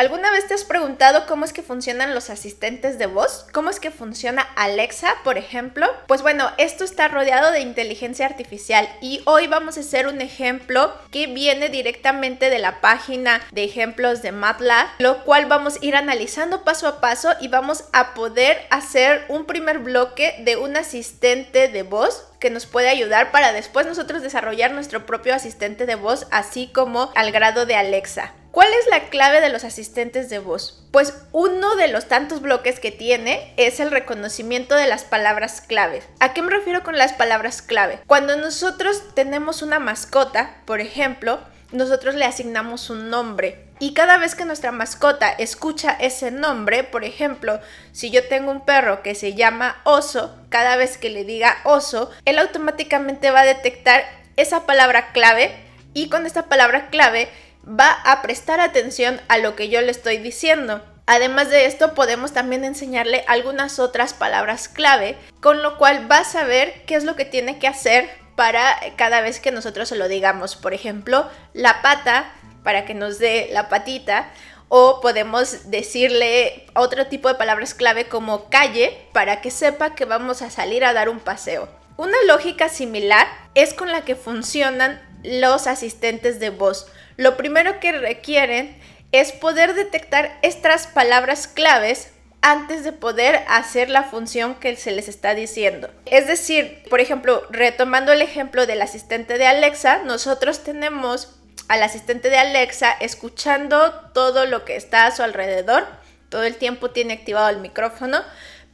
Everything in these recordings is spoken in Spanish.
¿Alguna vez te has preguntado cómo es que funcionan los asistentes de voz? ¿Cómo es que funciona Alexa, por ejemplo? Pues bueno, esto está rodeado de inteligencia artificial y hoy vamos a hacer un ejemplo que viene directamente de la página de ejemplos de MATLAB, lo cual vamos a ir analizando paso a paso y vamos a poder hacer un primer bloque de un asistente de voz que nos puede ayudar para después nosotros desarrollar nuestro propio asistente de voz, así como al grado de Alexa. ¿Cuál es la clave de los asistentes de voz? Pues uno de los tantos bloques que tiene es el reconocimiento de las palabras clave. ¿A qué me refiero con las palabras clave? Cuando nosotros tenemos una mascota, por ejemplo, nosotros le asignamos un nombre. Y cada vez que nuestra mascota escucha ese nombre, por ejemplo, si yo tengo un perro que se llama Oso, cada vez que le diga Oso, él automáticamente va a detectar esa palabra clave y con esta palabra clave va a prestar atención a lo que yo le estoy diciendo. Además de esto, podemos también enseñarle algunas otras palabras clave, con lo cual va a saber qué es lo que tiene que hacer para cada vez que nosotros se lo digamos. Por ejemplo, la pata, para que nos dé la patita, o podemos decirle otro tipo de palabras clave como calle, para que sepa que vamos a salir a dar un paseo. Una lógica similar es con la que funcionan los asistentes de voz. Lo primero que requieren es poder detectar estas palabras claves antes de poder hacer la función que se les está diciendo. Es decir, por ejemplo, retomando el ejemplo del asistente de Alexa, nosotros tenemos al asistente de Alexa escuchando todo lo que está a su alrededor, todo el tiempo tiene activado el micrófono,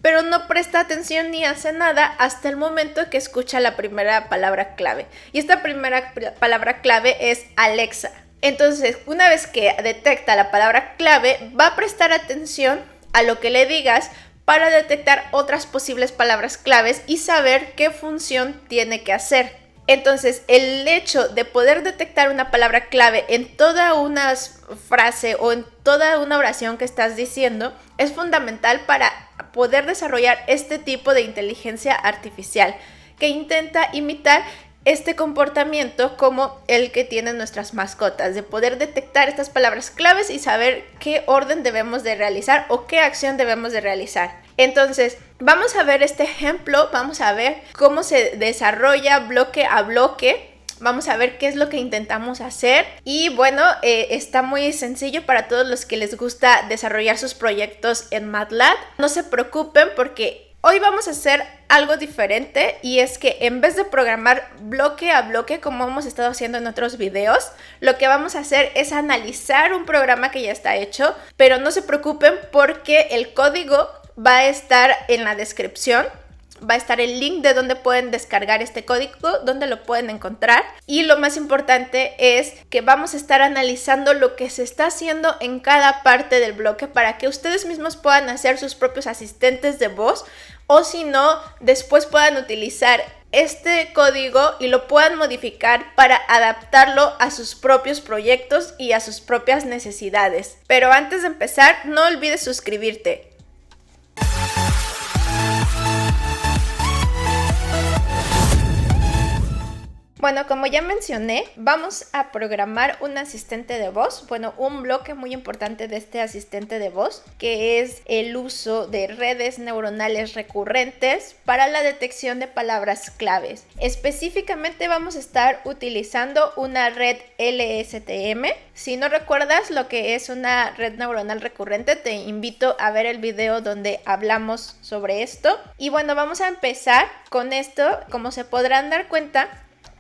pero no presta atención ni hace nada hasta el momento que escucha la primera palabra clave. Y esta primera palabra clave es Alexa. Entonces, una vez que detecta la palabra clave, va a prestar atención a lo que le digas para detectar otras posibles palabras claves y saber qué función tiene que hacer. Entonces, el hecho de poder detectar una palabra clave en toda una frase o en toda una oración que estás diciendo es fundamental para poder desarrollar este tipo de inteligencia artificial que intenta imitar este comportamiento como el que tienen nuestras mascotas, de poder detectar estas palabras claves y saber qué orden debemos de realizar o qué acción debemos de realizar. Entonces, vamos a ver este ejemplo, vamos a ver cómo se desarrolla bloque a bloque. Vamos a ver qué es lo que intentamos hacer y bueno, está muy sencillo para todos los que les gusta desarrollar sus proyectos en MATLAB. No se preocupen porque hoy vamos a hacer algo diferente y es que en vez de programar bloque a bloque como hemos estado haciendo en otros videos, lo que vamos a hacer es analizar un programa que ya está hecho, pero no se preocupen porque el código va a estar en la descripción. Va a estar el link de donde pueden descargar este código, donde lo pueden encontrar. Y lo más importante es que vamos a estar analizando lo que se está haciendo en cada parte del bloque para que ustedes mismos puedan hacer sus propios asistentes de voz o si no, después puedan utilizar este código y lo puedan modificar para adaptarlo a sus propios proyectos y a sus propias necesidades. Pero antes de empezar, no olvides suscribirte. Bueno, como ya mencioné, vamos a programar un asistente de voz, bueno, un bloque muy importante de este asistente de voz, que es el uso de redes neuronales recurrentes para la detección de palabras claves. Específicamente vamos a estar utilizando una red LSTM. Si no recuerdas lo que es una red neuronal recurrente, te invito a ver el video donde hablamos sobre esto. Y bueno, vamos a empezar con esto. Como se podrán dar cuenta,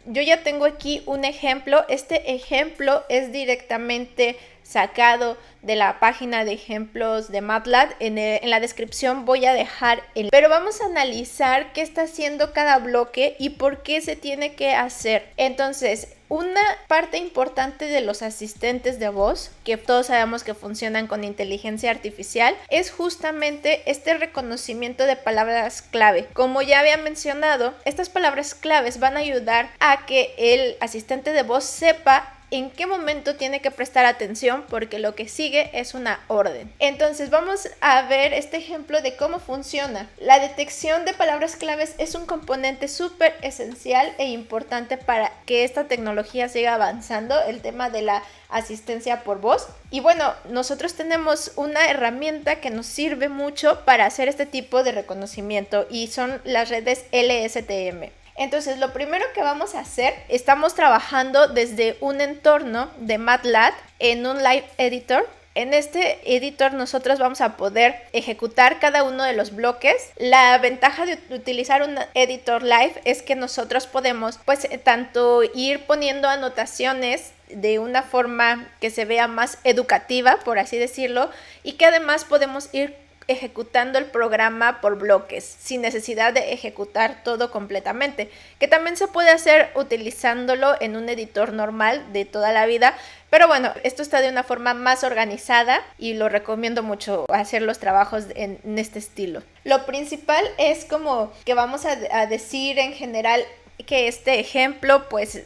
yo ya tengo aquí un ejemplo. Este ejemplo es directamente sacado de la página de ejemplos de MATLAB. En la descripción voy a dejar el... Pero vamos a analizar qué está haciendo cada bloque y por qué se tiene que hacer. Entonces, una parte importante de los asistentes de voz, que todos sabemos que funcionan con inteligencia artificial, es justamente este reconocimiento de palabras clave. Como ya había mencionado, estas palabras claves van a ayudar a que el asistente de voz sepa en qué momento tiene que prestar atención porque lo que sigue es una orden. Entonces vamos a ver este ejemplo de cómo funciona. La detección de palabras claves es un componente súper esencial e importante para que esta tecnología siga avanzando, el tema de la asistencia por voz. Y bueno, nosotros tenemos una herramienta que nos sirve mucho para hacer este tipo de reconocimiento y son las redes LSTM. Entonces, lo primero que vamos a hacer, estamos trabajando desde un entorno de MATLAB en un Live Editor. En este editor nosotros vamos a poder ejecutar cada uno de los bloques. La ventaja de utilizar un editor live es que nosotros podemos pues tanto ir poniendo anotaciones de una forma que se vea más educativa, por así decirlo, y que además podemos ir ejecutando el programa por bloques sin necesidad de ejecutar todo completamente, que también se puede hacer utilizándolo en un editor normal de toda la vida, pero bueno, esto está de una forma más organizada y lo recomiendo mucho hacer los trabajos en este estilo. Lo principal es como que vamos a decir en general que este ejemplo pues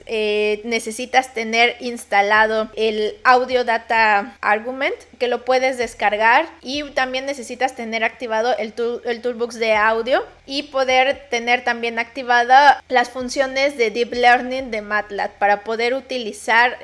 necesitas tener instalado el Audio Data Argument, que lo puedes descargar, y también necesitas tener activado el Toolbox de audio y poder tener también activada las funciones de Deep Learning de MATLAB para poder utilizar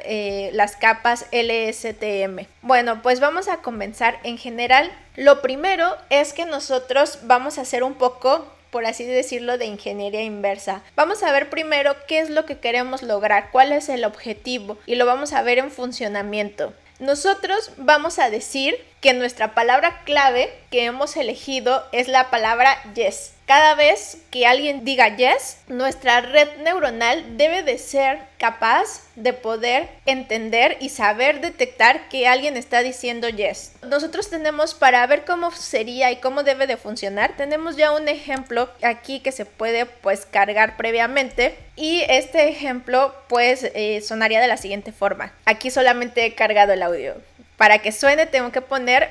las capas LSTM. Bueno, pues vamos a comenzar. En general, lo primero es que nosotros vamos a hacer un poco, por así decirlo, de ingeniería inversa. Vamos a ver primero qué es lo que queremos lograr, cuál es el objetivo, y lo vamos a ver en funcionamiento. Nosotros vamos a decir que nuestra palabra clave que hemos elegido es la palabra yes. Cada vez que alguien diga yes, nuestra red neuronal debe de ser capaz de poder entender y saber detectar que alguien está diciendo yes. Nosotros tenemos, para ver cómo sería y cómo debe de funcionar, tenemos ya un ejemplo aquí que se puede pues cargar previamente, y este ejemplo pues sonaría de la siguiente forma. Aquí solamente he cargado el audio. Para que suene tengo que poner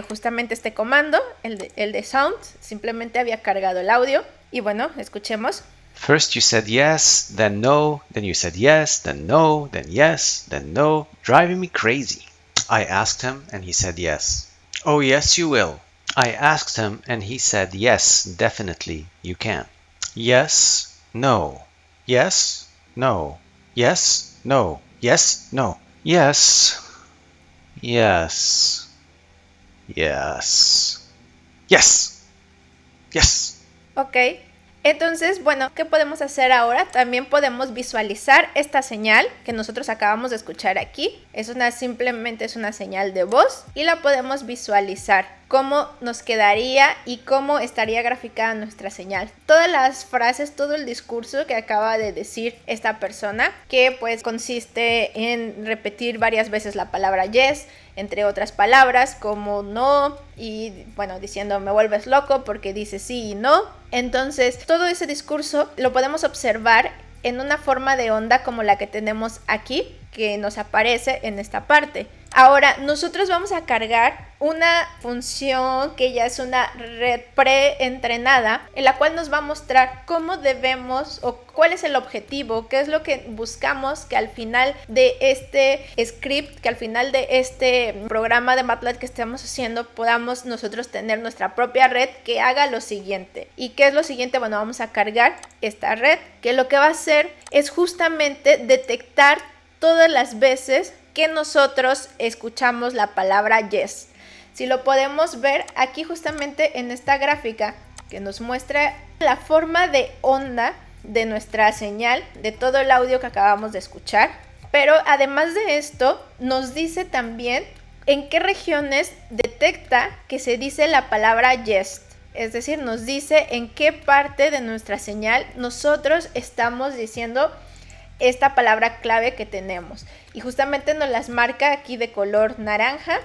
justamente este comando, el de sound. Simplemente había cargado el audio y bueno, escuchemos. First you said yes, then no, then you said yes, then no, then yes, then no, driving me crazy. I asked him and he said yes. Oh yes, you will. I asked him and he said yes, definitely, you can. Yes, no. Yes, no. Yes, no. Yes, no. Yes. Yes. Yes. Yes. Yes. Ok. Entonces, bueno, ¿qué podemos hacer ahora? También podemos visualizar esta señal que nosotros acabamos de escuchar aquí. Simplemente es una señal de voz y la podemos visualizar. Cómo nos quedaría y cómo estaría graficada nuestra señal. Todas las frases, todo el discurso que acaba de decir esta persona, que pues consiste en repetir varias veces la palabra yes, entre otras palabras como no, y bueno, diciendo me vuelves loco porque dice sí y no. Entonces todo ese discurso lo podemos observar en una forma de onda como la que tenemos aquí, que nos aparece en esta parte. Ahora nosotros vamos a cargar una función que ya es una red preentrenada, en la cual nos va a mostrar cómo debemos o cuál es el objetivo, qué es lo que buscamos que al final de este script, que al final de este programa de MATLAB que estamos haciendo, podamos nosotros tener nuestra propia red que haga lo siguiente. ¿Y qué es lo siguiente? Bueno, vamos a cargar esta red, que lo que va a hacer es justamente detectar todas las veces que nosotros escuchamos la palabra yes. Si lo podemos ver aquí justamente en esta gráfica que nos muestra la forma de onda de nuestra señal, de todo el audio que acabamos de escuchar. Pero además de esto, nos dice también en qué regiones detecta que se dice la palabra yes. Es decir, nos dice en qué parte de nuestra señal nosotros estamos diciendo esta palabra clave que tenemos, y justamente nos las marca aquí de color naranja,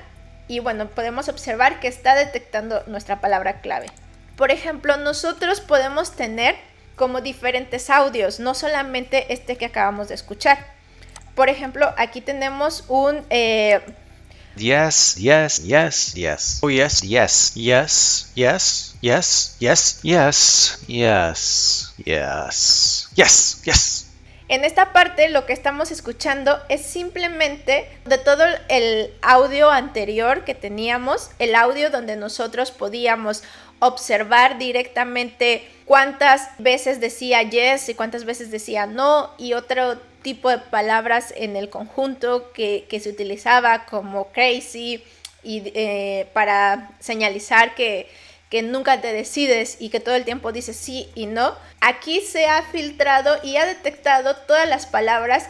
y bueno, podemos observar que está detectando nuestra palabra clave. Por ejemplo, nosotros podemos tener como diferentes audios, no solamente este que acabamos de escuchar. Por ejemplo, aquí tenemos un Yes, yes, yes, yes. Oh yes, yes, yes, yes, yes, yes, yes, yes, yes, yes, yes. En esta parte lo que estamos escuchando es simplemente de todo el audio anterior que teníamos, el audio donde nosotros podíamos observar directamente cuántas veces decía yes y cuántas veces decía no y otro tipo de palabras en el conjunto que se utilizaba como crazy y para señalizar que nunca te decides y que todo el tiempo dices sí y no. Aquí se ha filtrado y ha detectado todas las palabras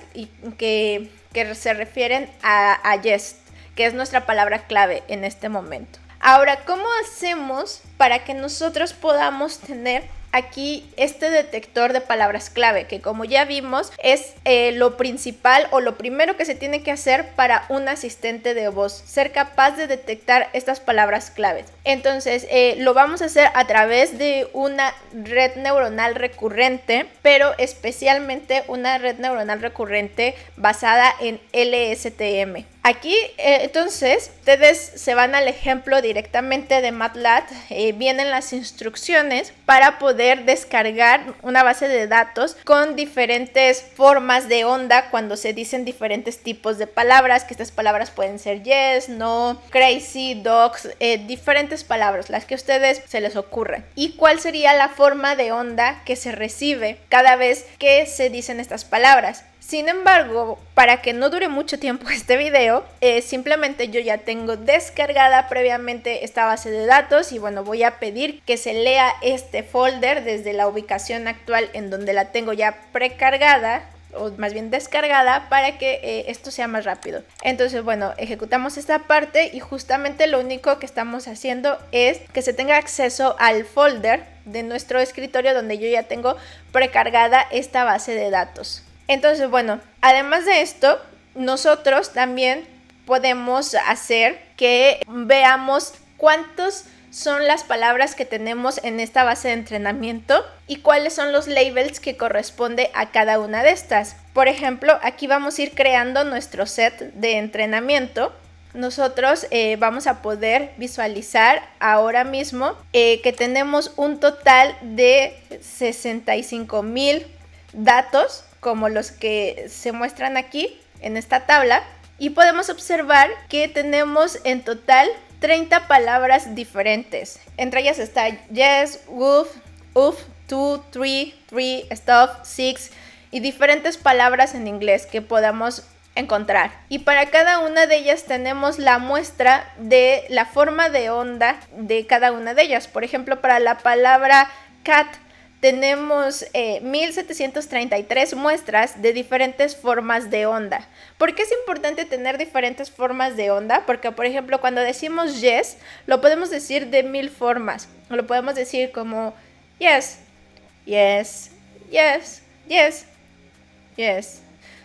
que se refieren a yes, que es nuestra palabra clave en este momento. Ahora, ¿cómo hacemos para que nosotros podamos tener aquí este detector de palabras clave? Que como ya vimos es lo principal o lo primero que se tiene que hacer para un asistente de voz, ser capaz de detectar estas palabras claves. Entonces lo vamos a hacer a través de una red neuronal recurrente, pero especialmente una red neuronal recurrente basada en LSTM. Aquí entonces ustedes se van al ejemplo directamente de MATLAB, vienen las instrucciones para poder descargar una base de datos con diferentes formas de onda cuando se dicen diferentes tipos de palabras, que estas palabras pueden ser yes, no, crazy, dogs, diferentes palabras, las que a ustedes se les ocurran. ¿Y cuál sería la forma de onda que se recibe cada vez que se dicen estas palabras? Sin embargo, para que no dure mucho tiempo este video, simplemente yo ya tengo descargada previamente esta base de datos y bueno, voy a pedir que se lea este folder desde la ubicación actual en donde la tengo ya precargada o más bien descargada para que esto sea más rápido. Entonces bueno, ejecutamos esta parte y justamente lo único que estamos haciendo es que se tenga acceso al folder de nuestro escritorio donde yo ya tengo precargada esta base de datos. Entonces, bueno, además de esto, nosotros también podemos hacer que veamos cuántos son las palabras que tenemos en esta base de entrenamiento y cuáles son los labels que corresponde a cada una de estas. Por ejemplo, aquí vamos a ir creando nuestro set de entrenamiento. Nosotros vamos a poder visualizar ahora mismo que tenemos un total de 65,000 datos como los que se muestran aquí en esta tabla y podemos observar que tenemos en total 30 palabras diferentes. Entre ellas está yes, woof, oof, two, three, stuff, six y diferentes palabras en inglés que podamos encontrar. Y para cada una de ellas tenemos la muestra de la forma de onda de cada una de ellas. Por ejemplo, para la palabra cat tenemos 1733 muestras de diferentes formas de onda. ¿Por qué es importante tener diferentes formas de onda? Porque, por ejemplo, cuando decimos yes, lo podemos decir de 1000 formas. Lo podemos decir como yes, yes, yes, yes, yes.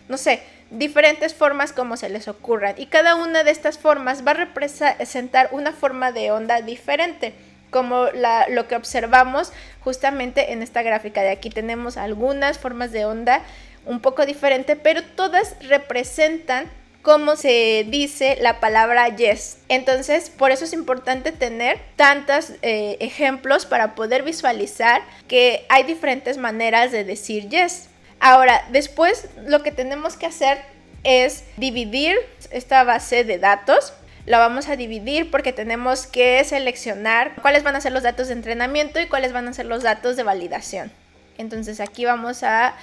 No sé, diferentes formas como se les ocurran. Y cada una de estas formas va a representar una forma de onda diferente, como lo que observamos justamente en esta gráfica de aquí. Tenemos algunas formas de onda un poco diferente, pero todas representan cómo se dice la palabra yes. Entonces, por eso es importante tener tantos ejemplos para poder visualizar que hay diferentes maneras de decir yes. Ahora, después lo que tenemos que hacer es dividir esta base de datos. La vamos a dividir porque tenemos que seleccionar cuáles van a ser los datos de entrenamiento y cuáles van a ser los datos de validación. Entonces aquí vamos a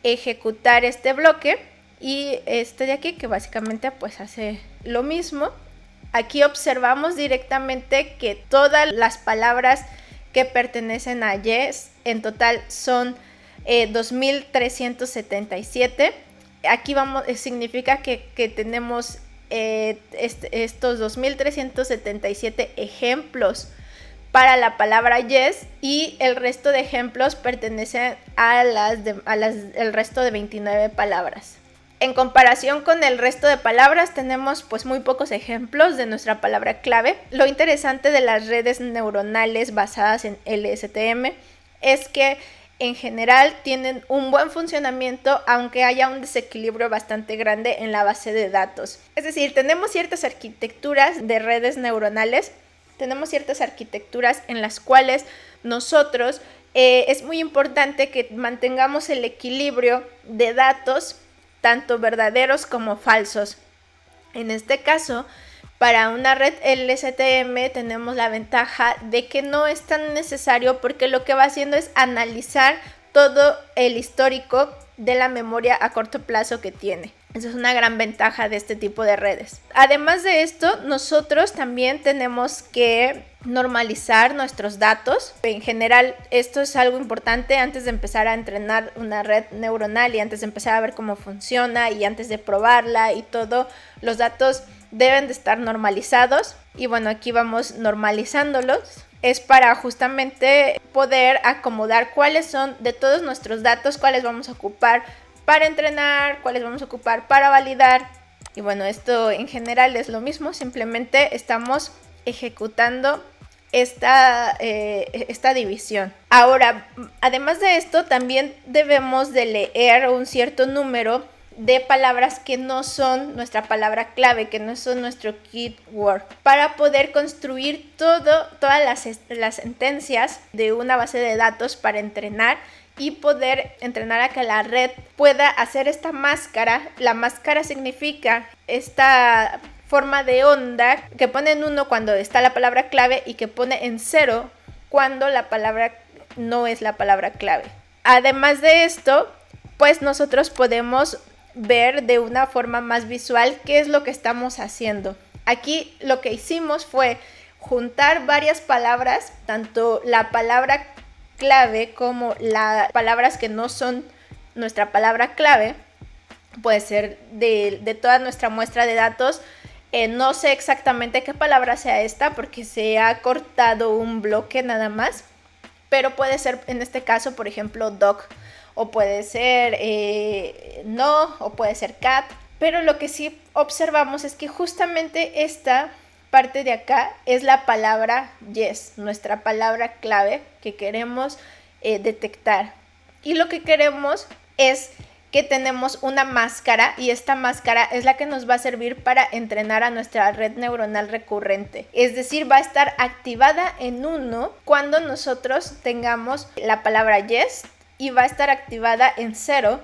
ejecutar este bloque y este de aquí que básicamente pues hace lo mismo. Aquí observamos directamente que todas las palabras que pertenecen a yes en total son 2377. Aquí significa que tenemos estos 2377 ejemplos para la palabra yes y el resto de ejemplos pertenecen a el resto de 29 palabras. En comparación con el resto de palabras tenemos pues muy pocos ejemplos de nuestra palabra clave. Lo interesante de las redes neuronales basadas en LSTM es que en general tienen un buen funcionamiento, aunque haya un desequilibrio bastante grande en la base de datos. Es decir, tenemos ciertas arquitecturas de redes neuronales, tenemos ciertas arquitecturas en las cuales nosotros es muy importante que mantengamos el equilibrio de datos, tanto verdaderos como falsos. En este caso, para una red LSTM tenemos la ventaja de que no es tan necesario, porque lo que va haciendo es analizar todo el histórico de la memoria a corto plazo que tiene. Esa es una gran ventaja de este tipo de redes. Además de esto, nosotros también tenemos que normalizar nuestros datos. En general, esto es algo importante antes de empezar a entrenar una red neuronal y antes de empezar a ver cómo funciona y antes de probarla y todo. Los datos deben de estar normalizados y bueno, aquí vamos normalizándolos. Es para justamente poder acomodar cuáles son de todos nuestros datos, cuáles vamos a ocupar para entrenar, cuáles vamos a ocupar para validar. Y bueno, esto en general es lo mismo, simplemente estamos ejecutando esta división. Ahora, además de esto, también debemos de leer un cierto número de palabras que no son nuestra palabra clave, que no son nuestro keyword, para poder construir todas las sentencias de una base de datos para entrenar y poder entrenar a que la red pueda hacer esta máscara. La máscara significa esta forma de onda que pone en 1 cuando está la palabra clave y que pone en 0 cuando la palabra no es la palabra clave. Además de esto, pues nosotros podemos ver de una forma más visual qué es lo que estamos haciendo. Aquí lo que hicimos fue juntar varias palabras, tanto la palabra clave como las palabras que no son nuestra palabra clave. Puede ser de toda nuestra muestra de datos. No sé exactamente qué palabra sea esta porque se ha cortado un bloque nada más, pero puede ser en este caso, por ejemplo, dog, o puede ser no, o puede ser cat. Pero lo que sí observamos es que justamente esta parte de acá es la palabra yes, nuestra palabra clave que queremos detectar. Y lo que queremos es que tenemos una máscara, y esta máscara es la que nos va a servir para entrenar a nuestra red neuronal recurrente. Es decir, va a estar activada en 1 cuando nosotros tengamos la palabra yes y va a estar activada en 0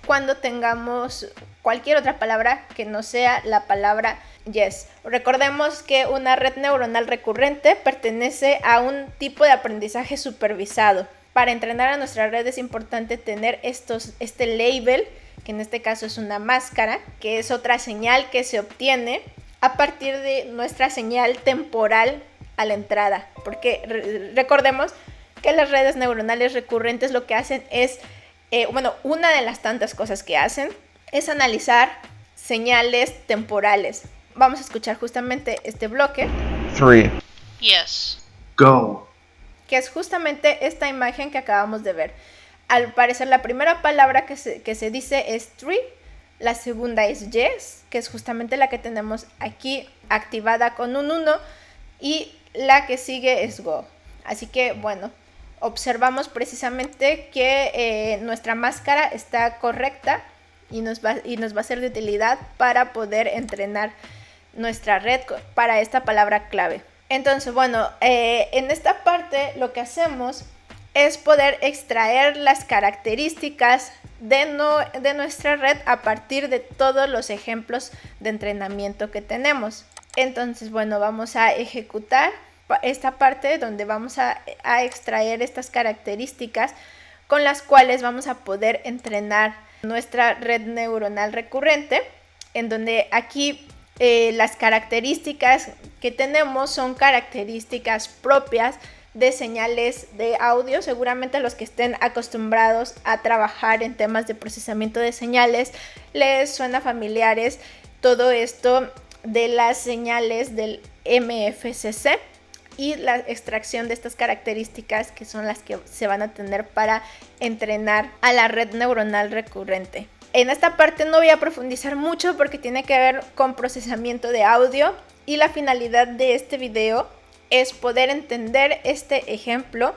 cuando tengamos cualquier otra palabra que no sea la palabra yes. Recordemos que una red neuronal recurrente pertenece a un tipo de aprendizaje supervisado. Para entrenar a nuestra red es importante tener este label, que en este caso es una máscara, que es otra señal que se obtiene a partir de nuestra señal temporal a la entrada. Porque recordemos que las redes neuronales recurrentes lo que hacen es, una de las tantas cosas que hacen es analizar señales temporales. Vamos a escuchar justamente este bloque. 3. Yes. Go. Que es justamente esta imagen que acabamos de ver. Al parecer la primera palabra que se dice es tree, la segunda es yes, que es justamente la que tenemos aquí activada con un 1, y la que sigue es go. Así que bueno, observamos precisamente que nuestra máscara está correcta y nos va a ser de utilidad para poder entrenar nuestra red para esta palabra clave. Entonces, bueno, en esta parte lo que hacemos es poder extraer las características de nuestra red a partir de todos los ejemplos de entrenamiento que tenemos. Entonces, bueno, vamos a ejecutar esta parte donde vamos a extraer estas características con las cuales vamos a poder entrenar nuestra red neuronal recurrente, en donde aquí las características que tenemos son características propias de señales de audio. Seguramente los que estén acostumbrados a trabajar en temas de procesamiento de señales les suena familiares todo esto de las señales del MFCC y la extracción de estas características, que son las que se van a tener para entrenar a la red neuronal recurrente. En esta parte no voy a profundizar mucho porque tiene que ver con procesamiento de audio, y la finalidad de este video es poder entender este ejemplo,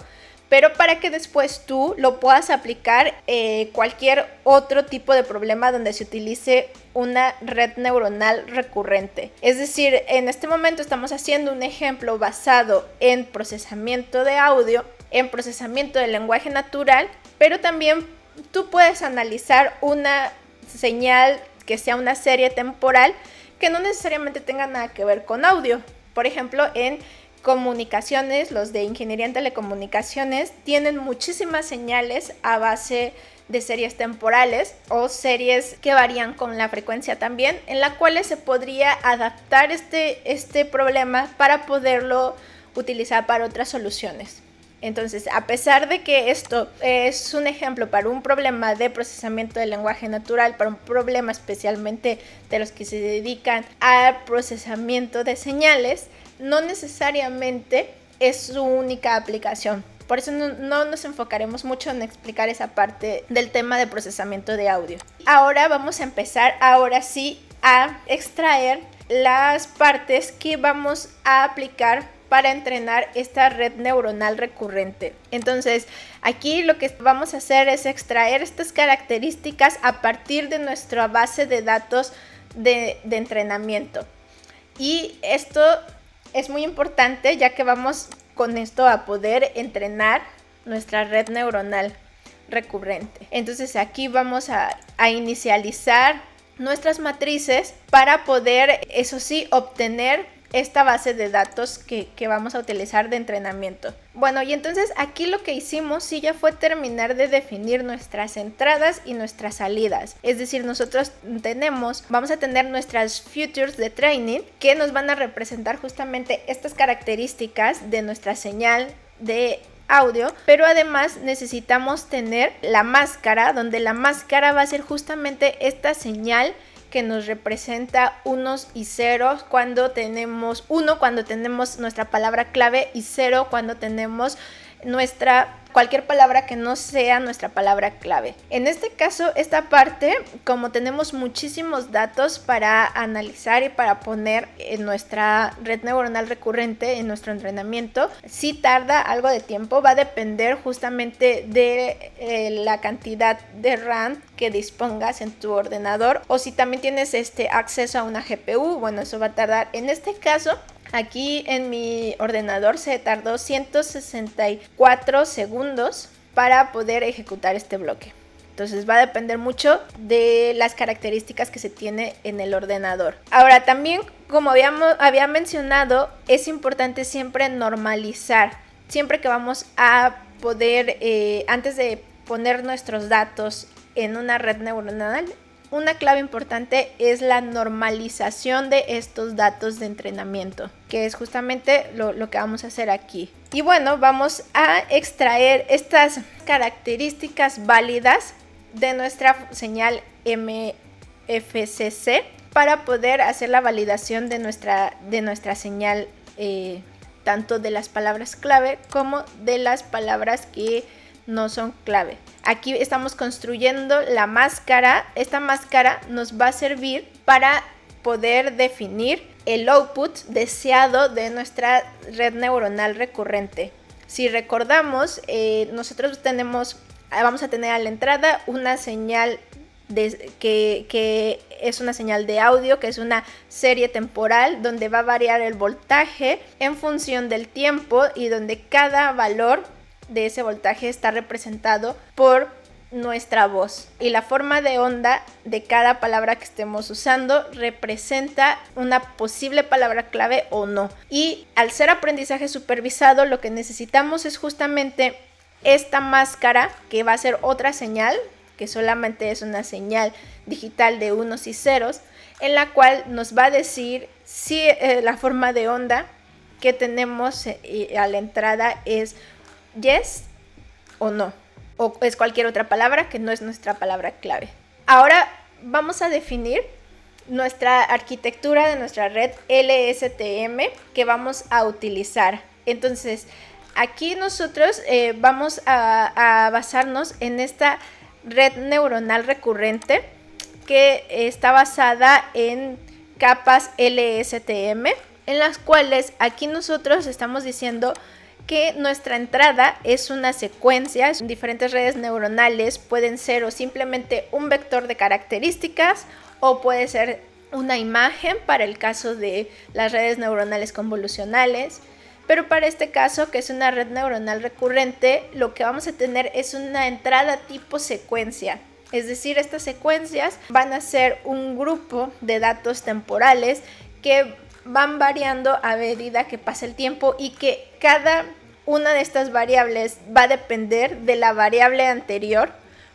pero para que después tú lo puedas aplicar cualquier otro tipo de problema donde se utilice una red neuronal recurrente. Es decir, en este momento estamos haciendo un ejemplo basado en procesamiento de audio, en procesamiento del lenguaje natural, pero también tú puedes analizar una señal que sea una serie temporal que no necesariamente tenga nada que ver con audio. Por ejemplo, en comunicaciones, los de ingeniería en telecomunicaciones tienen muchísimas señales a base de series temporales o series que varían con la frecuencia también, en la cual se podría adaptar este problema para poderlo utilizar para otras soluciones. Entonces, a pesar de que esto es un ejemplo para un problema de procesamiento del lenguaje natural, para un problema especialmente de los que se dedican al procesamiento de señales, no necesariamente es su única aplicación. Por eso no nos enfocaremos mucho en explicar esa parte del tema de procesamiento de audio. Ahora vamos a empezar, ahora sí, a extraer las partes que vamos a aplicar para entrenar esta red neuronal recurrente. Entonces, aquí lo que vamos a hacer es extraer estas características a partir de nuestra base de datos de entrenamiento. Y esto es muy importante, ya que vamos con esto a poder entrenar nuestra red neuronal recurrente. Entonces, aquí vamos a inicializar nuestras matrices para poder, eso sí, obtener esta base de datos que vamos a utilizar de entrenamiento. Bueno, y entonces aquí lo que hicimos sí ya fue terminar de definir nuestras entradas y nuestras salidas. Es decir, nosotros vamos a tener nuestras futures de training que nos van a representar justamente estas características de nuestra señal de audio, pero además necesitamos tener la máscara, donde la máscara va a ser justamente esta señal que nos representa unos y ceros cuando tenemos nuestra palabra clave y 0 cuando tenemos cualquier palabra que no sea nuestra palabra clave. En este caso, esta parte, como tenemos muchísimos datos para analizar y para poner en nuestra red neuronal recurrente, en nuestro entrenamiento, sí tarda algo de tiempo, va a depender justamente de la cantidad de RAM que dispongas en tu ordenador, o si también tienes acceso a una GPU, bueno, eso va a tardar. En este caso, aquí en mi ordenador se tardó 164 segundos para poder ejecutar este bloque. Entonces va a depender mucho de las características que se tiene en el ordenador. Ahora también, como había mencionado, es importante siempre normalizar. Siempre que vamos a poder, antes de poner nuestros datos en una red neuronal, una clave importante es la normalización de estos datos de entrenamiento, que es justamente lo que vamos a hacer aquí. Y bueno, vamos a extraer estas características válidas de nuestra señal MFCC para poder hacer la validación de nuestra señal, tanto de las palabras clave como de las palabras que no son clave. Aquí estamos construyendo la máscara. Esta máscara nos va a servir para poder definir el output deseado de nuestra red neuronal recurrente. Si recordamos, nosotros vamos a tener a la entrada una señal que es una señal de audio, que es una serie temporal donde va a variar el voltaje en función del tiempo y donde cada valor de ese voltaje está representado por nuestra voz, y la forma de onda de cada palabra que estemos usando representa una posible palabra clave o no. Y al ser aprendizaje supervisado, lo que necesitamos es justamente esta máscara, que va a ser otra señal, que solamente es una señal digital de unos y ceros, en la cual nos va a decir si la forma de onda que tenemos a la entrada es yes o no, o es cualquier otra palabra que no es nuestra palabra clave. Ahora vamos a definir nuestra arquitectura de nuestra red LSTM que vamos a utilizar. Entonces, aquí nosotros vamos a basarnos en esta red neuronal recurrente que está basada en capas LSTM, en las cuales aquí nosotros estamos diciendo que nuestra entrada es una secuencia, son diferentes redes neuronales, pueden ser o simplemente un vector de características o puede ser una imagen para el caso de las redes neuronales convolucionales, pero para este caso, que es una red neuronal recurrente, lo que vamos a tener es una entrada tipo secuencia. Es decir, estas secuencias van a ser un grupo de datos temporales que van variando a medida que pasa el tiempo y que cada una de estas variables va a depender de la variable anterior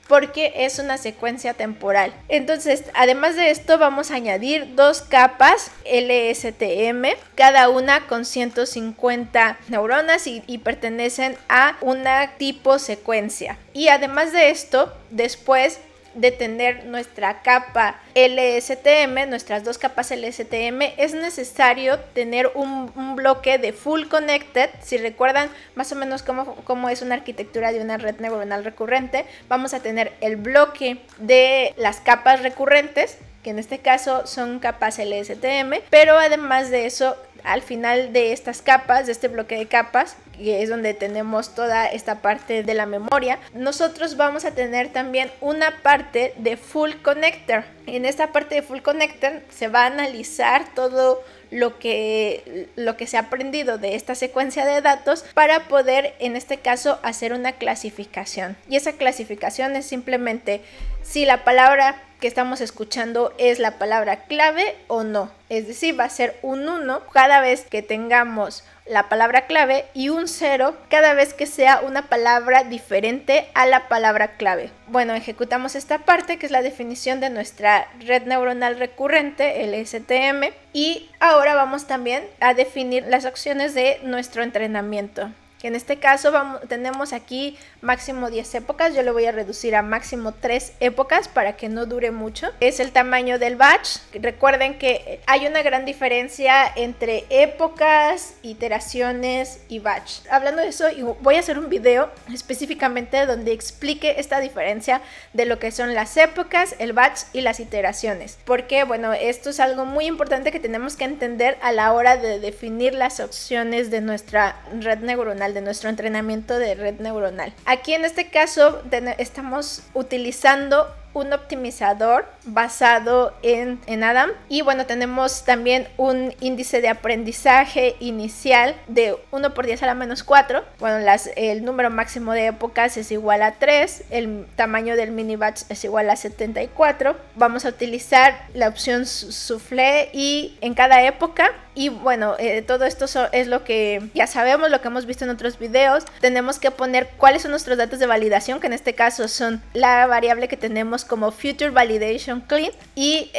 porque es una secuencia temporal. Entonces, además de esto, vamos a añadir 2 capas LSTM, cada una con 150 neuronas y pertenecen a una tipo secuencia. Y además de esto, después de tener nuestra capa LSTM, nuestras 2 capas LSTM, es necesario tener un bloque de full connected. Si recuerdan más o menos cómo es una arquitectura de una red neuronal recurrente, vamos a tener el bloque de las capas recurrentes, que en este caso son capas LSTM, pero además de eso, al final de estas capas, de este bloque de capas, que es donde tenemos toda esta parte de la memoria, nosotros vamos a tener también una parte de full connector. En esta parte de full connector se va a analizar todo lo que se ha aprendido de esta secuencia de datos para poder, en este caso, hacer una clasificación. Y esa clasificación es simplemente si la palabra que estamos escuchando es la palabra clave o no. Es decir, va a ser un 1 cada vez que tengamos la palabra clave y un 0 cada vez que sea una palabra diferente a la palabra clave. Bueno, ejecutamos esta parte que es la definición de nuestra red neuronal recurrente, LSTM, y ahora vamos también a definir las opciones de nuestro entrenamiento. Que en este caso tenemos aquí máximo 10 épocas, yo lo voy a reducir a máximo 3 épocas para que no dure mucho. Es el tamaño del batch. Recuerden que hay una gran diferencia entre épocas, iteraciones y batch. Hablando de eso, voy a hacer un video específicamente donde explique esta diferencia de lo que son las épocas, el batch y las iteraciones. Porque, bueno, esto es algo muy importante que tenemos que entender a la hora de definir las opciones de nuestra red neuronal, de nuestro entrenamiento de red neuronal. Aquí en este caso estamos utilizando un optimizador basado en Adam, y bueno, tenemos también un índice de aprendizaje inicial de 1 por 10 a la menos 4. Bueno, el número máximo de épocas es igual a 3, el tamaño del mini batch es igual a 74. Vamos a utilizar la opción soufflé y en cada época. Y bueno, todo esto es lo que ya sabemos, lo que hemos visto en otros videos. Tenemos que poner cuáles son nuestros datos de validación, que en este caso son la variable que tenemos como Future Validation Clean y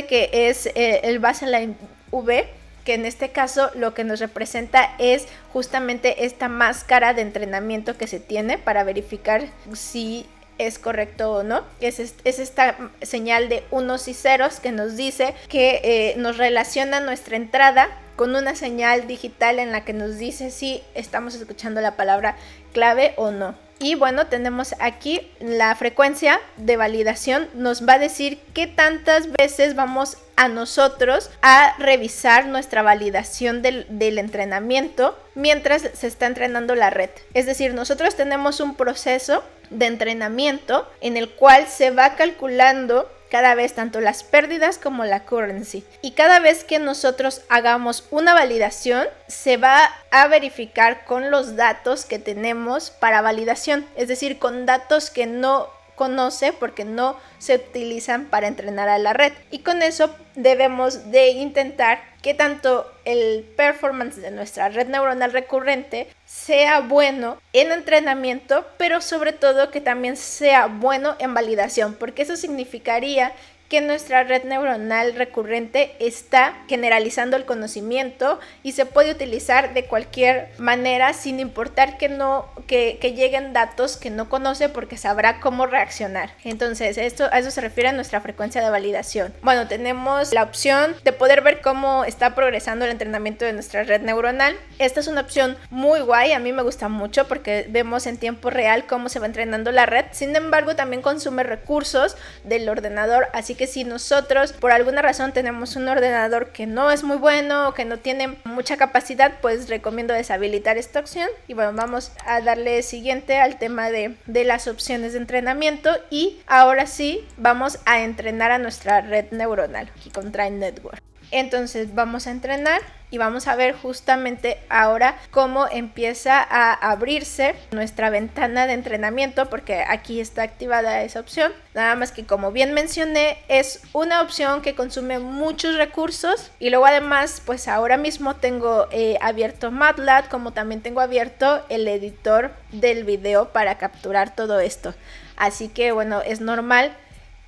que es el baseline V, que en este caso lo que nos representa es justamente esta máscara de entrenamiento que se tiene para verificar si es correcto o no. Es esta señal de unos y ceros que nos dice que nos relaciona nuestra entrada con una señal digital en la que nos dice si estamos escuchando la palabra clave o no. Y bueno, tenemos aquí la frecuencia de validación, nos va a decir qué tantas veces vamos a nosotros a revisar nuestra validación del entrenamiento mientras se está entrenando la red. Es decir, nosotros tenemos un proceso de entrenamiento en el cual se va calculando cada vez tanto las pérdidas como la accuracy. Y cada vez que nosotros hagamos una validación, se va a verificar con los datos que tenemos para validación. Es decir, con datos que no conoce porque no se utilizan para entrenar a la red. Y con eso debemos de intentar que tanto el performance de nuestra red neuronal recurrente sea bueno en entrenamiento, pero sobre todo que también sea bueno en validación, porque eso significaría que nuestra red neuronal recurrente está generalizando el conocimiento y se puede utilizar de cualquier manera sin importar que lleguen datos que no conoce, porque sabrá cómo reaccionar. Entonces a eso se refiere a nuestra frecuencia de validación. Bueno, tenemos la opción de poder ver cómo está progresando el entrenamiento de nuestra red neuronal. Esta es una opción muy guay, a mí me gusta mucho porque vemos en tiempo real cómo se va entrenando la red. Sin embargo, también consume recursos del ordenador, así que si nosotros por alguna razón tenemos un ordenador que no es muy bueno o que no tiene mucha capacidad, pues recomiendo deshabilitar esta opción. Y bueno, vamos a darle siguiente al tema de las opciones de entrenamiento, y ahora sí vamos a entrenar a nuestra red neuronal aquí con Train Network. Entonces vamos a entrenar y vamos a ver justamente ahora cómo empieza a abrirse nuestra ventana de entrenamiento, porque aquí está activada esa opción. Nada más que, como bien mencioné, es una opción que consume muchos recursos, y luego además pues ahora mismo tengo abierto MATLAB, como también tengo abierto el editor del video para capturar todo esto. Así que bueno, es normal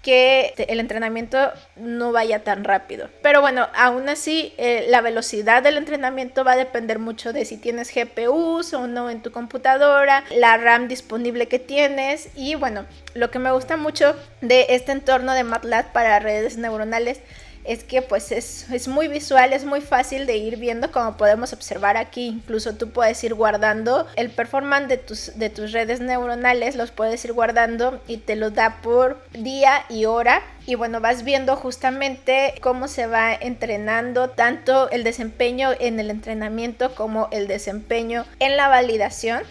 que el entrenamiento no vaya tan rápido. Pero bueno, aún así la velocidad del entrenamiento va a depender mucho de si tienes GPUs o no en tu computadora, la RAM disponible que tienes. Y bueno, lo que me gusta mucho de este entorno de MATLAB para redes neuronales es que pues es muy visual, es muy fácil de ir viendo, como podemos observar aquí. Incluso tú puedes ir guardando el performance de tus redes neuronales, los puedes ir guardando y te lo da por día y hora. Y bueno, vas viendo justamente cómo se va entrenando, tanto el desempeño en el entrenamiento como el desempeño en la validación.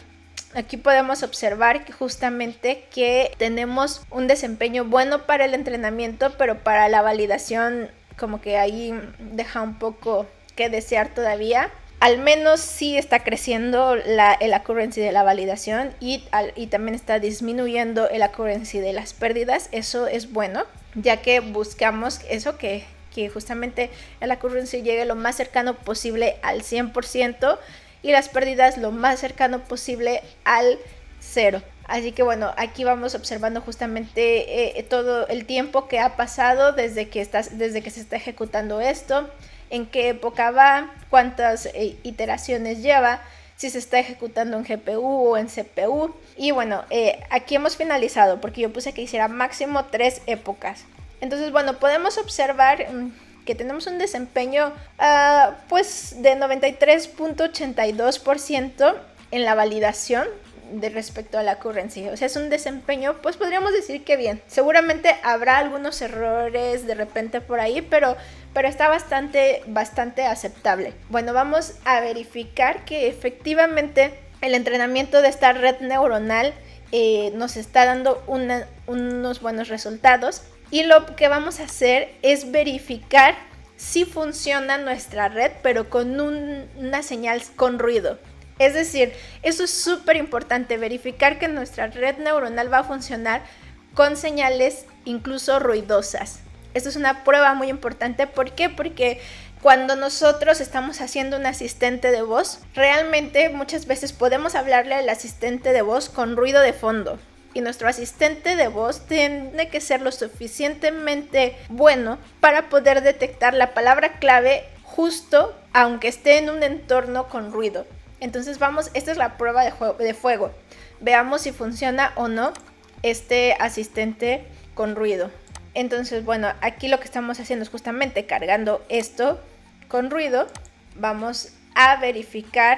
Aquí podemos observar que justamente que tenemos un desempeño bueno para el entrenamiento, pero para la validación como que ahí deja un poco que desear todavía. Al menos sí está creciendo el accuracy de la validación y también está disminuyendo el accuracy de las pérdidas. Eso es bueno, ya que buscamos eso, que justamente el accuracy llegue lo más cercano posible al 100% y las pérdidas lo más cercano posible al 0. Así que bueno, aquí vamos observando justamente todo el tiempo que ha pasado desde que se está ejecutando esto, en qué época va, cuántas iteraciones lleva, si se está ejecutando en GPU o en CPU. Y bueno, aquí hemos finalizado porque yo puse que hiciera máximo 3 épocas. Entonces bueno, podemos observar que tenemos un desempeño pues de 93.82% en la validación de respecto a la accuracy. O sea, es un desempeño, pues podríamos decir que bien. Seguramente habrá algunos errores de repente por ahí, pero está bastante aceptable. Bueno, vamos a verificar que efectivamente el entrenamiento de esta red neuronal nos está dando unos buenos resultados. Y lo que vamos a hacer es verificar si funciona nuestra red, pero con una señal con ruido. Es decir, eso es súper importante, verificar que nuestra red neuronal va a funcionar con señales incluso ruidosas. Esto es una prueba muy importante. ¿Por qué? Porque cuando nosotros estamos haciendo un asistente de voz, realmente muchas veces podemos hablarle al asistente de voz con ruido de fondo. Y nuestro asistente de voz tiene que ser lo suficientemente bueno para poder detectar la palabra clave justo aunque esté en un entorno con ruido. Entonces esta es la prueba de fuego. Veamos si funciona o no este asistente con ruido. Entonces bueno, aquí lo que estamos haciendo es justamente cargando esto con ruido. Vamos a verificar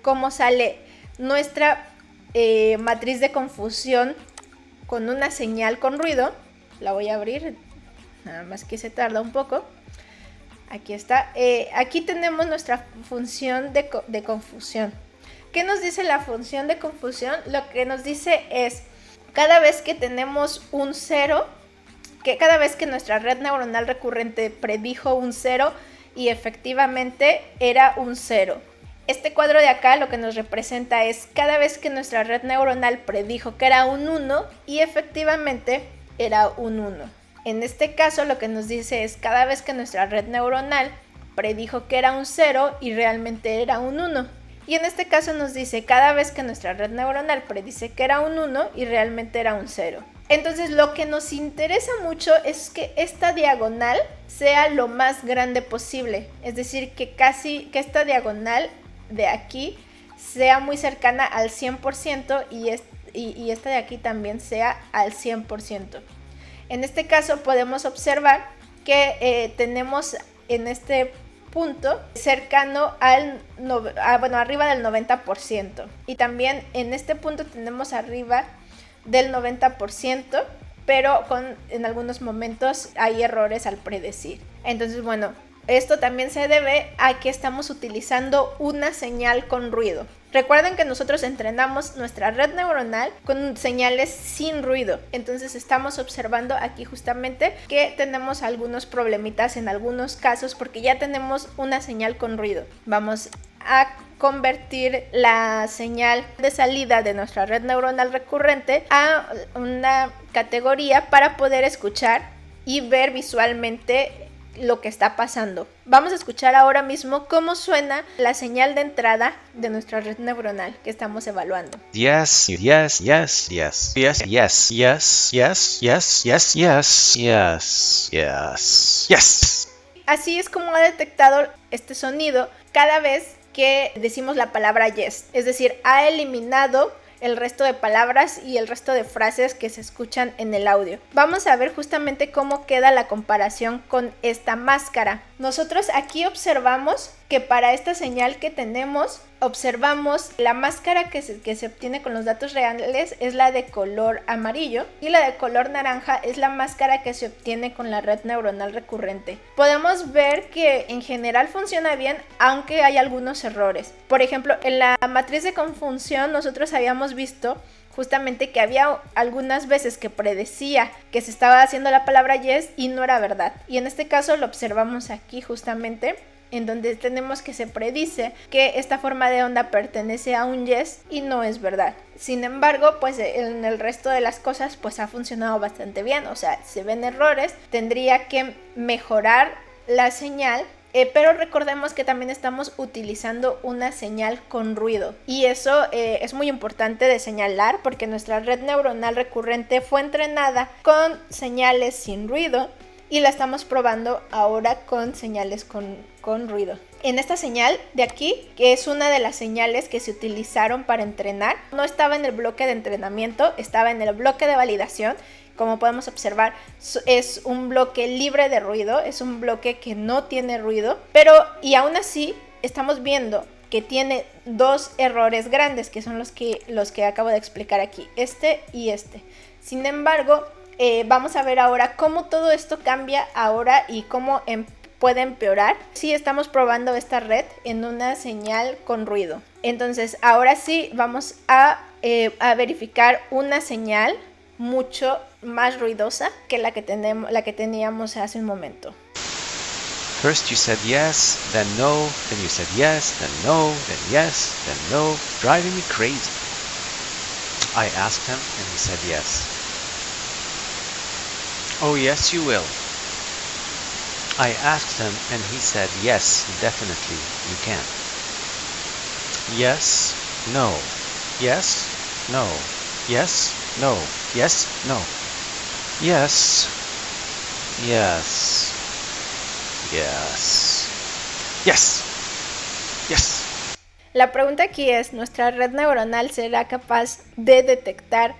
cómo sale nuestra matriz de confusión con una señal con ruido. La voy a abrir, nada más que se tarda un poco. Aquí está. Aquí tenemos nuestra función de confusión. ¿Qué nos dice la función de confusión? Lo que nos dice es, cada vez que tenemos un 0, que cada vez que nuestra red neuronal recurrente predijo un 0 y efectivamente era un 0. Este cuadro de acá lo que nos representa es cada vez que nuestra red neuronal predijo que era un 1 y efectivamente era un 1. En este caso lo que nos dice es cada vez que nuestra red neuronal predijo que era un 0 y realmente era un 1. Y en este caso nos dice cada vez que nuestra red neuronal predice que era un 1 y realmente era un 0. Entonces lo que nos interesa mucho es que esta diagonal sea lo más grande posible. Es decir, que esta diagonal de aquí sea muy cercana al 100% y esta de aquí también sea al 100%. En este caso podemos observar que tenemos en este punto cercano arriba del 90%. Y también en este punto tenemos arriba del 90%, pero en algunos momentos hay errores al predecir. Entonces, bueno, Esto también se debe a que estamos utilizando una señal con ruido. Recuerden que nosotros entrenamos nuestra red neuronal con señales sin ruido. Entonces estamos observando aquí justamente que tenemos algunos problemitas en algunos casos porque ya tenemos una señal con ruido. Vamos a convertir la señal de salida de nuestra red neuronal recurrente a una categoría para poder escuchar y ver visualmente lo que está pasando. Vamos a escuchar ahora mismo cómo suena la señal de entrada de nuestra red neuronal que estamos evaluando. Yes, yes, yes, yes, yes, yes, yes, yes, yes, yes, yes, yes, yes, yes. Así es como ha detectado este sonido cada vez que decimos la palabra yes, es decir, ha eliminado el resto de palabras y el resto de frases que se escuchan en el audio. Vamos a ver justamente cómo queda la comparación con esta máscara. Nosotros aquí observamos que para esta señal que tenemos, observamos la máscara que se obtiene con los datos reales es la de color amarillo y la de color naranja es la máscara que se obtiene con la red neuronal recurrente. Podemos ver que en general funciona bien, aunque hay algunos errores. Por ejemplo, en la matriz de confusión nosotros habíamos visto justamente que había algunas veces que predecía que se estaba haciendo la palabra yes y no era verdad. Y en este caso lo observamos aquí justamente, en donde tenemos que se predice que esta forma de onda pertenece a un yes y no es verdad. Sin embargo, pues en el resto de las cosas pues ha funcionado bastante bien, o sea, se ven errores, tendría que mejorar la señal. Pero recordemos que también estamos utilizando una señal con ruido y eso es muy importante de señalar porque nuestra red neuronal recurrente fue entrenada con señales sin ruido y la estamos probando ahora con señales con ruido. En esta señal de aquí, que es una de las señales que se utilizaron para entrenar, no estaba en el bloque de entrenamiento, estaba en el bloque de validación. Como podemos observar, es un bloque libre de ruido, es un bloque que no tiene ruido, y aún así estamos viendo que tiene dos errores grandes, que son los que acabo de explicar aquí, este y este. Sin embargo, vamos a ver ahora cómo todo esto cambia ahora y cómo puede empeorar si estamos probando esta red en una señal con ruido. Entonces, ahora sí vamos a verificar una señal mucho más ruidosa que la que teníamos hace un momento. First you said yes, then no, then you said yes, then no, then yes, then no, driving me crazy. I asked him and he said yes. Oh yes, you will. I asked him and he said yes, definitely, you can. Yes, no, yes, no, yes, no, yes, no, yes, yes, yes, yes, yes. La pregunta aquí es, ¿nuestra red neuronal será capaz de detectar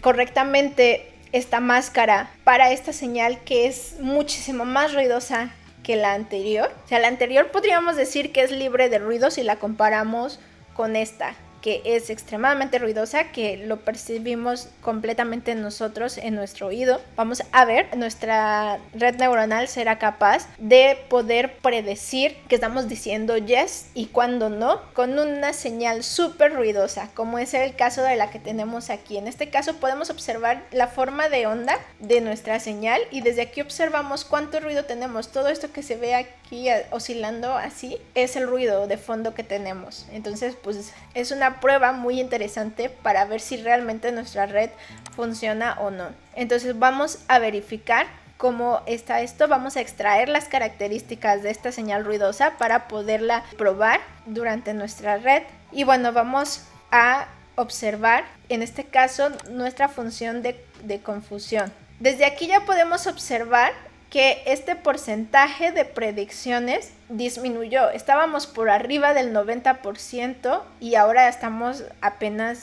correctamente esta máscara para esta señal que es muchísimo más ruidosa que la anterior? O sea, la anterior podríamos decir que es libre de ruido si la comparamos con esta, que es extremadamente ruidosa, que lo percibimos completamente nosotros en nuestro oído. Vamos a ver, nuestra red neuronal será capaz de poder predecir que estamos diciendo yes y cuando no, con una señal súper ruidosa, como es el caso de la que tenemos aquí. En este caso podemos observar la forma de onda de nuestra señal y desde aquí observamos cuánto ruido tenemos. Todo esto que se ve aquí oscilando así es el ruido de fondo que tenemos. Entonces, pues es una prueba muy interesante para ver si realmente nuestra red funciona o no. Entonces vamos a verificar cómo está esto. Vamos a extraer las características de esta señal ruidosa para poderla probar durante nuestra red. Y bueno, vamos a observar en este caso nuestra función de confusión. Desde aquí ya podemos observar que este porcentaje de predicciones disminuyó. Estábamos por arriba del 90% y ahora estamos apenas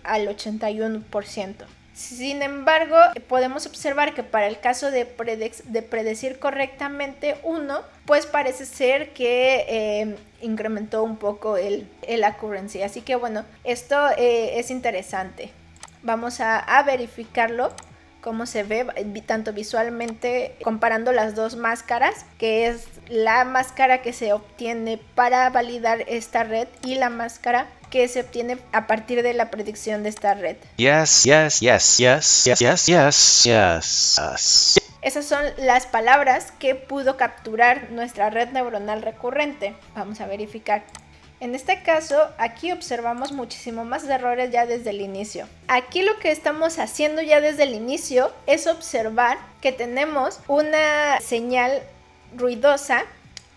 al 81%. Sin embargo, podemos observar que para el caso de predecir correctamente uno, pues parece ser que incrementó un poco el accuracy. Así que bueno, esto es interesante. Vamos a verificarlo cómo se ve tanto visualmente comparando las dos máscaras, que es la máscara que se obtiene para validar esta red y la máscara que se obtiene a partir de la predicción de esta red. Yes, yes, yes, yes, yes, yes, yes, yes. Esas son las palabras que pudo capturar nuestra red neuronal recurrente. Vamos a verificar. En este caso, aquí observamos muchísimo más errores ya desde el inicio. Aquí lo que estamos haciendo ya desde el inicio es observar que tenemos una señal ruidosa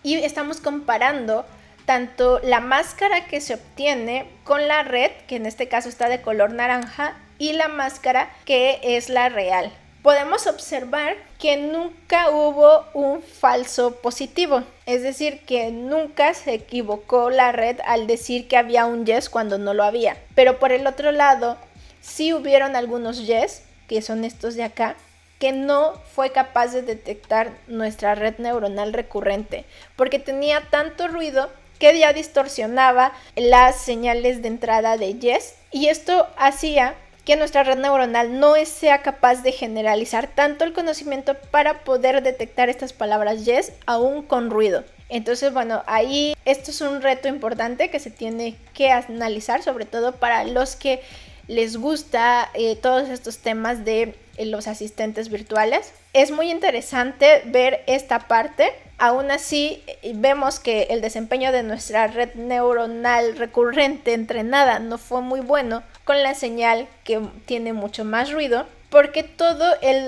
y estamos comparando tanto la máscara que se obtiene con la red, que en este caso está de color naranja, y la máscara que es la real. Podemos observar que nunca hubo un falso positivo, es decir, que nunca se equivocó la red al decir que había un yes cuando no lo había. Pero por el otro lado, sí hubieron algunos yes, que son estos de acá, que no fue capaz de detectar nuestra red neuronal recurrente, porque tenía tanto ruido que ya distorsionaba las señales de entrada de yes, y esto hacía que nuestra red neuronal no sea capaz de generalizar tanto el conocimiento para poder detectar estas palabras yes aún con ruido. Entonces, bueno, ahí esto es un reto importante que se tiene que analizar, sobre todo para los que les gusta todos estos temas de los asistentes virtuales. Es muy interesante ver esta parte. Aún así, vemos que el desempeño de nuestra red neuronal recurrente entrenada no fue muy bueno con la señal que tiene mucho más ruido, porque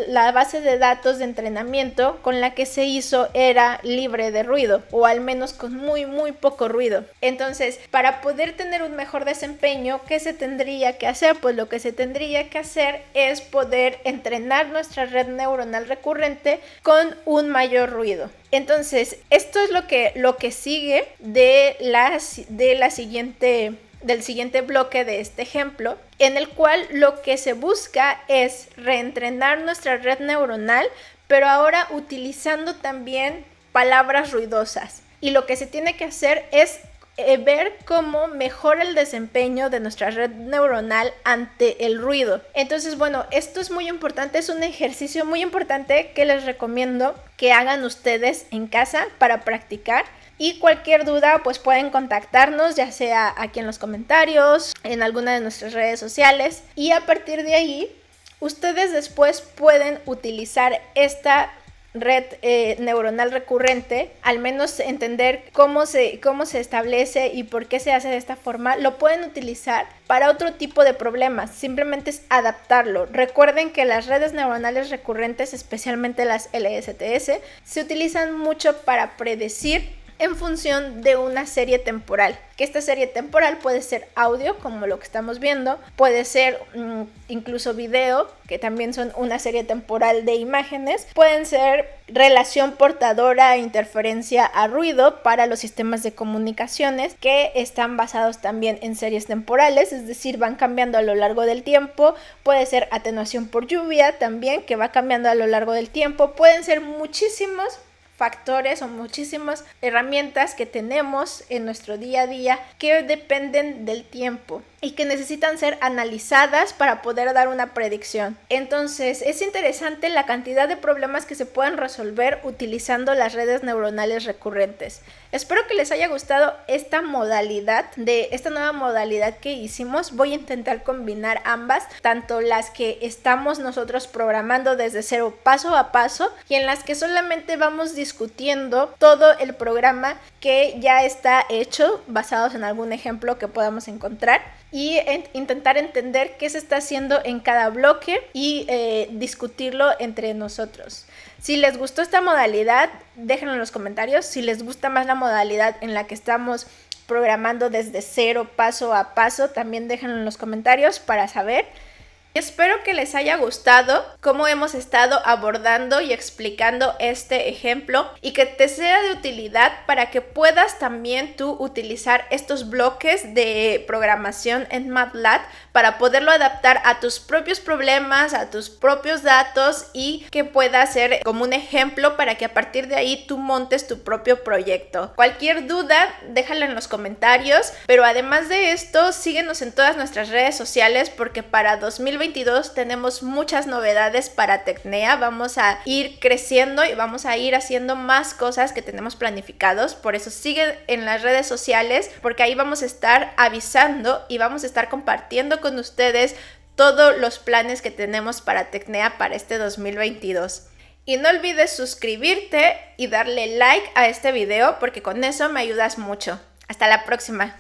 la base de datos de entrenamiento con la que se hizo era libre de ruido, o al menos con muy poco ruido. Entonces, para poder tener un mejor desempeño, ¿qué se tendría que hacer? Pues lo que se tendría que hacer es poder entrenar nuestra red neuronal recurrente con un mayor ruido. Entonces, esto es lo que sigue del siguiente bloque de este ejemplo, en el cual lo que se busca es reentrenar nuestra red neuronal, pero ahora utilizando también palabras ruidosas. Y lo que se tiene que hacer es ver cómo mejora el desempeño de nuestra red neuronal ante el ruido. Entonces, bueno, esto es muy importante, es un ejercicio muy importante que les recomiendo que hagan ustedes en casa para practicar. Y cualquier duda, pues pueden contactarnos, ya sea aquí en los comentarios, en alguna de nuestras redes sociales. Y a partir de ahí, ustedes después pueden utilizar esta red neuronal recurrente, al menos entender cómo se establece y por qué se hace de esta forma. Lo pueden utilizar para otro tipo de problemas, simplemente es adaptarlo. Recuerden que las redes neuronales recurrentes, especialmente las LSTS, se utilizan mucho para predecir en función de una serie temporal, que esta serie temporal puede ser audio, como lo que estamos viendo, puede ser incluso video, que también son una serie temporal de imágenes, pueden ser relación portadora e interferencia a ruido para los sistemas de comunicaciones, que están basados también en series temporales, es decir, van cambiando a lo largo del tiempo. Puede ser atenuación por lluvia también, que va cambiando a lo largo del tiempo. Pueden ser muchísimos factores o muchísimas herramientas que tenemos en nuestro día a día que dependen del tiempo y que necesitan ser analizadas para poder dar una predicción. Entonces, es interesante la cantidad de problemas que se pueden resolver utilizando las redes neuronales recurrentes. Espero que les haya gustado esta nueva modalidad que hicimos. Voy a intentar combinar ambas, tanto las que estamos nosotros programando desde cero paso a paso y en las que solamente vamos discutiendo todo el programa que ya está hecho, basados en algún ejemplo que podamos encontrar, y intentar entender qué se está haciendo en cada bloque y discutirlo entre nosotros. Si les gustó esta modalidad, déjenlo en los comentarios. Si les gusta más la modalidad en la que estamos programando desde cero paso a paso, también déjenlo en los comentarios para saber. Espero que les haya gustado cómo hemos estado abordando y explicando este ejemplo y que te sea de utilidad para que puedas también tú utilizar estos bloques de programación en MATLAB para poderlo adaptar a tus propios problemas, a tus propios datos y que pueda ser como un ejemplo para que a partir de ahí tú montes tu propio proyecto. Cualquier duda, déjala en los comentarios, pero además de esto, síguenos en todas nuestras redes sociales porque para 2020 2022 tenemos muchas novedades para Tecnea. Vamos a ir creciendo y vamos a ir haciendo más cosas que tenemos planificados. Por eso siguen en las redes sociales, porque ahí vamos a estar avisando y vamos a estar compartiendo con ustedes todos los planes que tenemos para Tecnea para este 2022. Y no olvides suscribirte y darle like a este video porque con eso me ayudas mucho. Hasta la próxima.